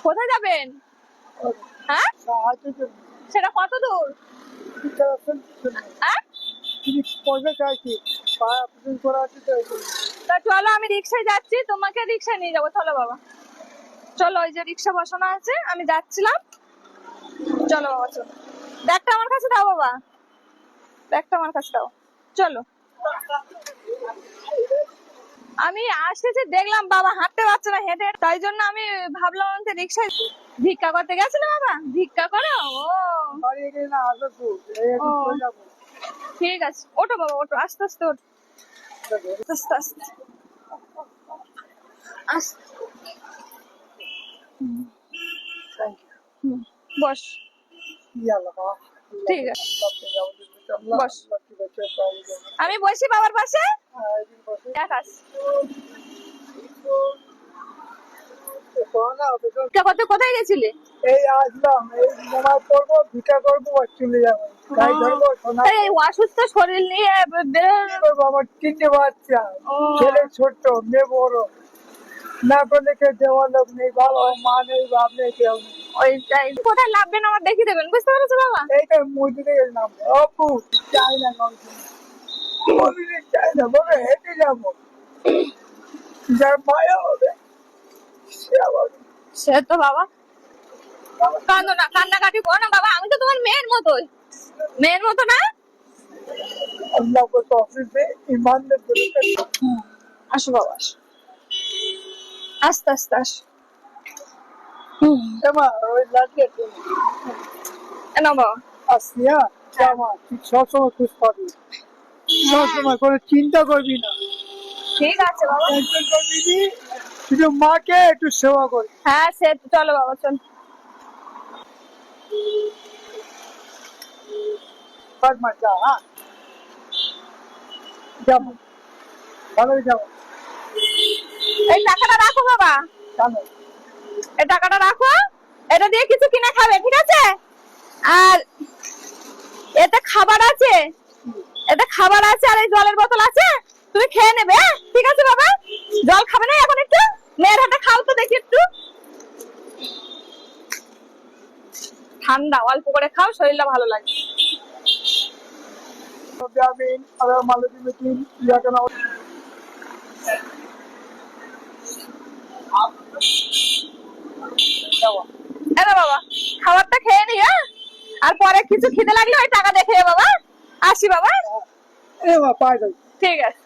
কোথায় যাবেন? হ্যাঁ, সেটা কত দূর? হ্যাঁ, তা চলো আমি রিক্সায় যাচ্ছি, তোমাকে রিক্সায় নিয়ে যাবো। চলো বাবা, চলো। ওই যে রিক্সা বসানো আছে, আমি যাচ্ছিলাম। চলো বাবা, চলো। ব্যাগটা আমার কাছে দাও বাবা, ব্যাগটা আমার কাছে দাও। চলো। আমি আসতেছি, দেখলাম বাবা হাঁটতে পারছে না, হেঁটে, তাই জন্য আমি ভাবলাম যে রিক্সায় ভিক্ষা করতে গেছিল বাবা। ভিক্ষা করো? ও ঠিক আছে, ওঠো বাবা, ওঠো, আস্তে আস্তে ওঠো, আস্তে আস্তে আস্তে। বস, ঠিক আছে, বস। আমি বসি বাবার পাশে। দেখাস কোথায় গেছিলে? এই আসলাম, এই নামাজ পড়বো, ভিক্ষা করবো আর চলে যাবো। গাড়ি ধরবো, এই অসুস্থ শরীর নিয়ে কি করবো? আমার 3টে বাচ্চা, ছেলে ছোট, মেয়ে বড়, না করলে কেউ দেওয়ার লোক নেই, বাবা মা নেই, বাপ নেই, কেউ নেই। ওইটাই, কোথায় লাভবেন আমার দেখিয়ে দেবেন, বুঝতে পেরেছো বাবা? এইটা মসজিদে নাম অপু চাই না, চাই না, বলে হেঁটে যাবো, যার মায়া হবে সে আবার। সে তো বাবা, কাঁদো না, কান্নাকাটি করো না বাবা, আমি তো তোমার মেয়ের মতোই, মেয়ের মতো না? আল্লাহ को तौफीक दे, ईमान में बरकत। আসো বাবা, আসো, আস্তে আস্তে আসো। এমা ওই লাটকে না বাবা, আসিয়া জামা, তুই সবসময় খুশ পাবি, সবসময় কোনো চিন্তা করবি না, ঠিক আছে বাবা। টেনশন করবি না, শুধু মাকে একটু সেবা করবি। হ্যাঁ, সে চলো বাবা, চলো। বাস মা যা, হ্যাঁ যাবো, ভালো যাবো। এই টাকাটা রাখো বাবা, জানো এই টাকাটা রাখো, এটা দিয়ে কিছু কিনে খাবে, ঠিক আছে? আর এতে খাবার আছে, এতে খাবার আছে, আর এই জলের বোতল আছে, তুমি খেয়ে নেবে, হ্যাঁ? ঠিক আছে বাবা, জল খাবে না এখন? একটু মেয়ের হাতে খাও তো দেখি, একটু ঠান্ডা, অল্প করে খাও, শরীরটা ভালো লাগে। আমিন আর মালতী মিটিং ইয়াকে নাও। এনে বাবা, খাবারটা খেয়ে নি, হ্যাঁ? আর পরে কিছু খিদে লাগলে ওই টাকা দেখে বাবা। আসি বাবা। এ মা পাই যাই। ঠিক আছে।